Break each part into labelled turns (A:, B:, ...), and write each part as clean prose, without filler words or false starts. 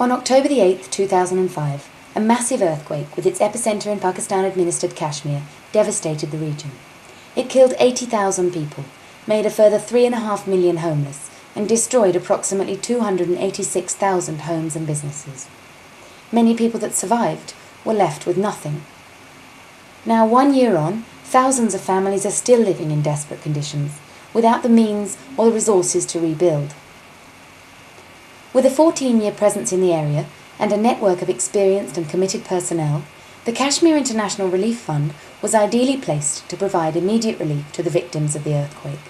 A: On October the 8th, 2005, a massive earthquake with its epicenter in Pakistan-administered Kashmir devastated the region. It killed 80,000 people, made a further 3.5 million homeless, and destroyed approximately 286,000 homes and businesses. Many people that survived were left with nothing. Now, 1 year on, thousands of families are still living in desperate conditions, without the means or the resources to rebuild. With a 14-year presence in the area and a network of experienced and committed personnel, the Kashmir International Relief Fund was ideally placed to provide immediate relief to the victims of the earthquake.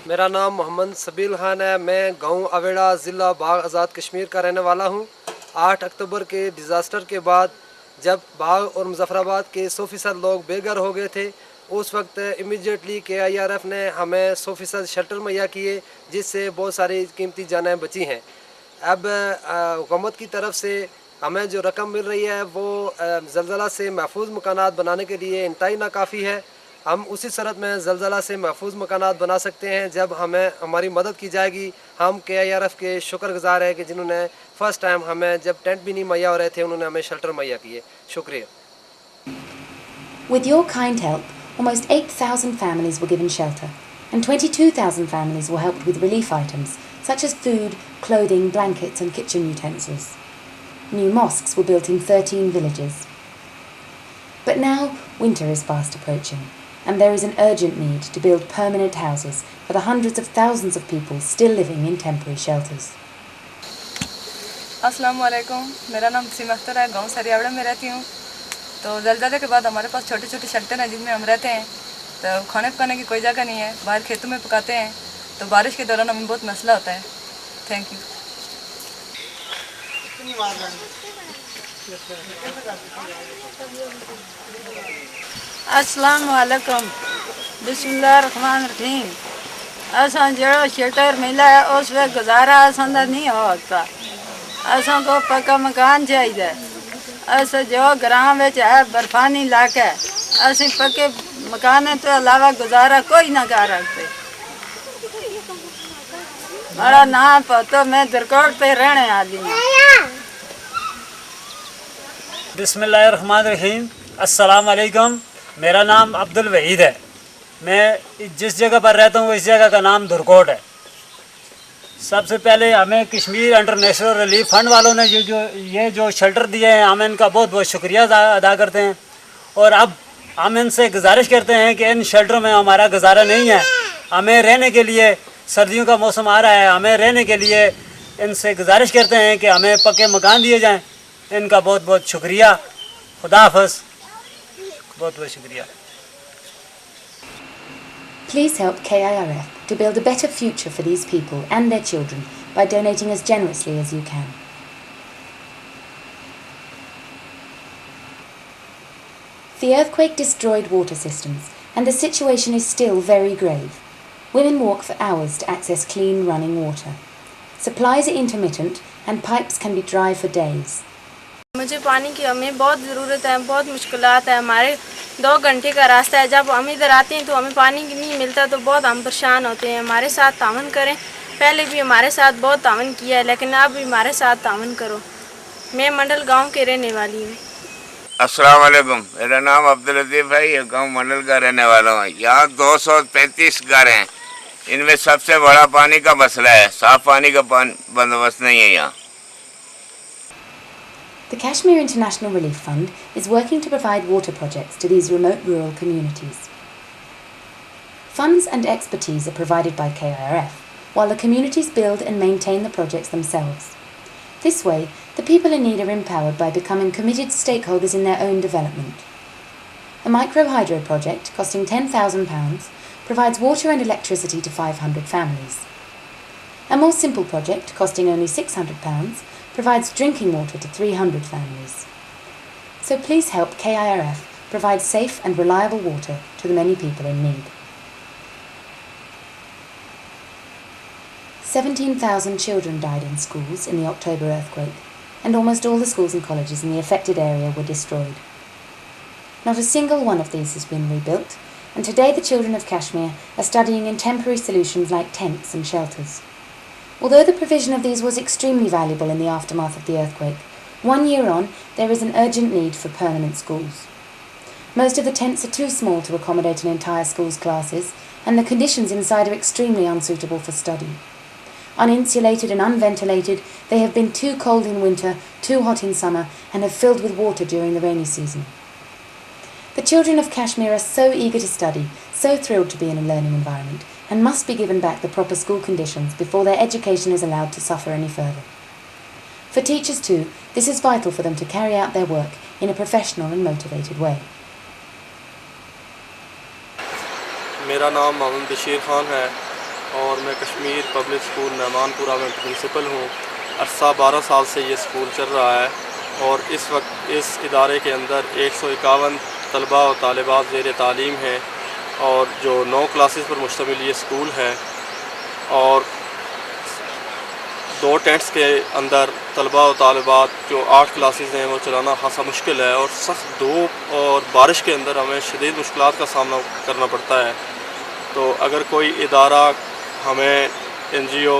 B: मेरा नाम मोहम्मद सबील खान है। मैं गांव अवेड़ा ज़िला बाग आज़ाद कश्मीर का रहने वाला हूं। 8 अक्टूबर के डिज़ास्टर के बाद जब बाग और मुजफ्फराबाद के 100% लोग बेघर हो गए थे, उस वक्त इमीडिएटली KIRF ने हमें 100% शेल्टर मुहैया किए, जिससे बहुत सारी कीमती जानें बची हैं। अब हुकूमत की तरफ से हमें जो रकम मिल रही है वो ज़लज़ला से महफूज मकानात बनाने के लिए इंतहाई नाकाफ़ी है। हम उसी सूरत में ज़लज़ला से महफूज मकानात बना सकते हैं जब हमें हमारी मदद की जाएगी। हम KIRF के शुक्रगुज़ार हैं कि जिन्होंने फ़र्स्ट टाइम हमें जब टेंट भी नहीं मुहैया हो रहे थे, उन्होंने हमें शेल्टर मुहैया किए। शुक्रिया।
A: With your kind help, almost 8,000 families were given shelter, and 22,000 families were helped with relief items such as food, clothing, blankets and kitchen utensils. New mosques were built in 13 villages. But now winter is fast approaching, and there is an urgent need to build permanent houses for the hundreds of thousands of people still living in temporary shelters.
C: अस्सलाम वालेकुम, मेरा नाम सीमा अख्तर है, गांव सरियावड़ा में रहती हूँ। तो ज़लज़ले के बाद हमारे पास छोटे छोटे शेल्टर हैं जिनमें हम रहते हैं। तो खाने पकाने की कोई जगह नहीं है, बाहर खेतों में पकाते हैं। तो बारिश के दौरान हमें बहुत मसला होता है। Thank you.
D: अस्सलाम वालेकुम, बिस्मिल्लाहिर्रहमानिर्रहीम। असां जो शेल्टर मिला है उस पर गुजारा असां दा नहीं हो सकता। असां को पक्का मकान चाहिए। अस जो ग्राम में है बर्फानी इलाका है, असी पक्के मकान तो अलावा गुजारा कोई ना कर सकते। मेरा नाम पतो, मैं दरकोट पे रहने वाली हूँ।
E: बिस्मिल्लाहिर्रहमानिर्रहीम। अस्सलाम वालेकुम। मेरा नाम अब्दुल वहीद है। मैं जिस जगह पर रहता हूँ इस जगह का नाम धुरकोट है। सबसे पहले हमें कश्मीर इंटरनेशनल रिलीफ फंड वालों ने ये जो शेल्टर दिए हैं, हम इनका बहुत बहुत शुक्रिया अदा करते हैं। और अब हम इनसे गुजारिश करते हैं कि इन शेल्टर में हमारा गुजारा नहीं है, हमें रहने के लिए, सर्दियों का मौसम आ रहा है, हमें रहने के लिए इनसे गुजारिश करते हैं कि हमें पक्के मकान दिए जाएं। इनका बहुत बहुत शुक्रिया। खुदा हाफ़िज़। बहुत बहुत शुक्रिया।
A: Please help KIRF to build a better future for these people and their children by donating as generously as you can. The earthquake destroyed water systems, and the situation is still very grave. Women walk for hours to access clean running water. Supplies are intermittent and pipes can be dry for days.
F: मुझे पानी की हमें बहुत ज़रूरत है, बहुत मुश्किलात है। हमारे 2 घंटे का रास्ता है। जब हम इधर आते हैं तो हमें पानी नहीं मिलता, तो बहुत हम परेशान होते हैं। हमारे साथ तावन करें। पहले भी हमारे साथ बहुत तावन किया है, लेकिन अब भी हमारे साथ तावन करो। मैं मंडल गांव के रहने वाली हूँ।
G: अस्सलाम वालेकुम, मेरा नाम अब्दुल लतीफ़ है। ये गांव मंडल का रहने वाला हूँ। यहाँ 235 घर हैं। इनमें सबसे बड़ा पानी का मसला है। साफ पानी का बंदोबस्त नहीं है यहाँ।
A: The Kashmir International Relief Fund is working to provide water projects to these remote rural communities. Funds and expertise are provided by KIRF, while the communities build and maintain the projects themselves. This way, the people in need are empowered by becoming committed stakeholders in their own development. A micro-hydro project costing £10,000 provides water and electricity to 500 families. A more simple project costing only £600 provides drinking water to 300 families. So please help KIRF provide safe and reliable water to the many people in need. 17,000 children died in schools in the October earthquake, and almost all the schools and colleges in the affected area were destroyed. Not a single one of these has been rebuilt, and today the children of Kashmir are studying in temporary solutions like tents and shelters. Although the provision of these was extremely valuable in the aftermath of the earthquake, 1 year on, there is an urgent need for permanent schools. Most of the tents are too small to accommodate an entire school's classes, and the conditions inside are extremely unsuitable for study. Uninsulated and unventilated, they have been too cold in winter, too hot in summer, and have filled with water during the rainy season. The children of Kashmir are so eager to study, so thrilled to be in a learning environment, and must be given back the proper school conditions before their education is allowed to suffer any further. For teachers too, this is vital for them to carry out their work in a professional and motivated way.
H: मेरा नाम मोहम्मद बशीर ख़ान है और मैं Kashmir public school मेहमानपुरा में principal हूँ। अरसा 12 साल से ये स्कूल चल रहा है और इस वक्त इस इदारे के अंदर 151 तलबा और तालिबात ज़ेर तालीम हैं और जो 9 क्लासेस पर मुश्तमिल ये स्कूल है और 2 टेंट्स के अंदर तलबा और तालिबात जो 8 क्लासेस हैं वो चलाना खासा मुश्किल है और सख्त धूप और बारिश के अंदर हमें शदीद मुश्किलात का सामना करना पड़ता है। तो अगर कोई इदारा हमें NGO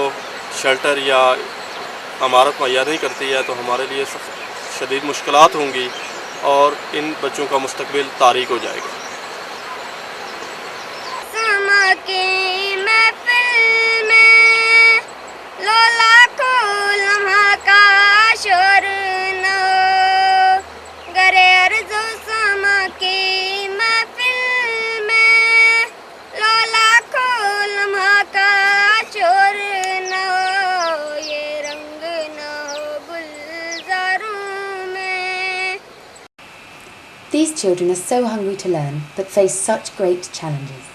H: शेल्टर या इमारत मुहैया नहीं करती है तो हमारे लिए शदीद मुश्किलात होंगी और इन बच्चों का मुस्तकबिल तारीक हो जाएगा।
A: These children are so hungry to learn, but face such great challenges.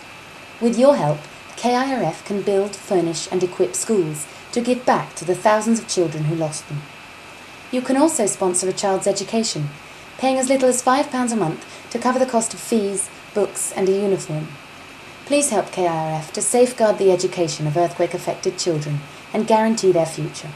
A: With your help, KIRF can build, furnish and equip schools to give back to the thousands of children who lost them. You can also sponsor a child's education, paying as little as £5 a month to cover the cost of fees, books and a uniform. Please help KIRF to safeguard the education of earthquake-affected children and guarantee their future.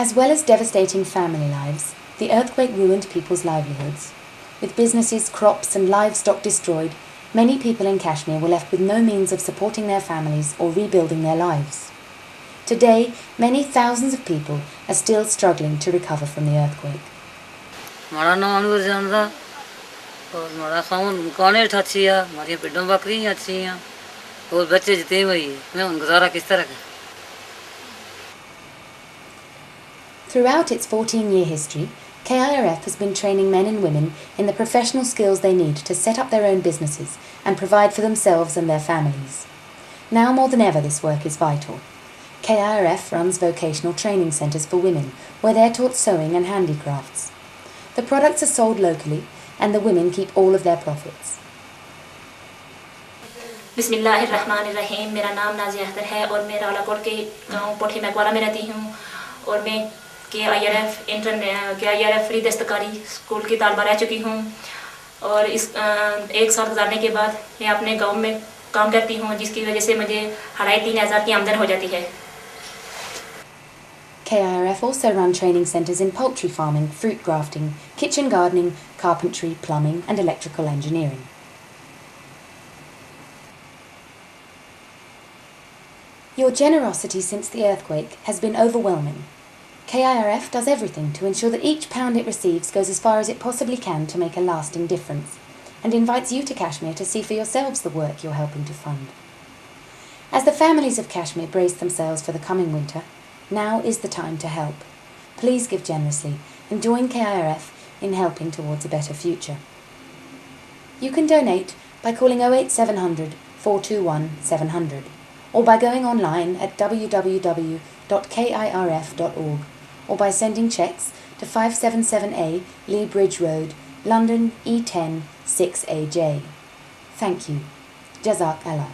A: As well as devastating family lives, the earthquake ruined people's livelihoods. With businesses, crops and livestock destroyed, many people in Kashmir were left with no means of supporting their families or rebuilding their lives. Today, many thousands of people are still struggling to recover from the earthquake.
I: हमारा नाम अनवर जान था और हमारा सामान दुकानें अच्छी है, हमारी पेड़ों बकरियाँ अच्छी हैं और बच्चे जितने हुए मैं उन गुजारा किस तरह का।
A: Throughout its 14-year history, KIRF has been training men and women in the professional skills they need to set up their own businesses and provide for themselves and their families. Now more than ever this work is vital. KIRF runs vocational training centres for women where they are taught sewing and handicrafts. The products are sold locally and the women keep all of their profits.
J: बिस्मिल्लाहिर्रहमानिर्रहीम। मेरा नाम नाज़िया अख्तर है और मैं रावलाकोट के गाँव पोठी मैकवाला में रहती हूँ और मैं KIRF फ्री दस्तकारी स्कूल की तालबा रह चुकी हूँ और इस 1 साल गुजारने के बाद मैं अपने गांव में काम करती हूँ जिसकी वजह से मुझे 3,500 की आमदन हो जाती है।
A: KIRF also run training centres in poultry farming, fruit grafting, kitchen gardening, carpentry, plumbing and electrical engineering. Your generosity since the earthquake has been overwhelming. KIRF does everything to ensure that each pound it receives goes as far as it possibly can to make a lasting difference, and invites you to Kashmir to see for yourselves the work you're helping to fund. As the families of Kashmir brace themselves for the coming winter, now is the time to help. Please give generously and join KIRF in helping towards a better future. You can donate by calling 08700 421 700 or by going online at www.kirf.org or by sending cheques to 577A Lee Bridge Road, London E10 6AJ. Thank you. Jazak Allah.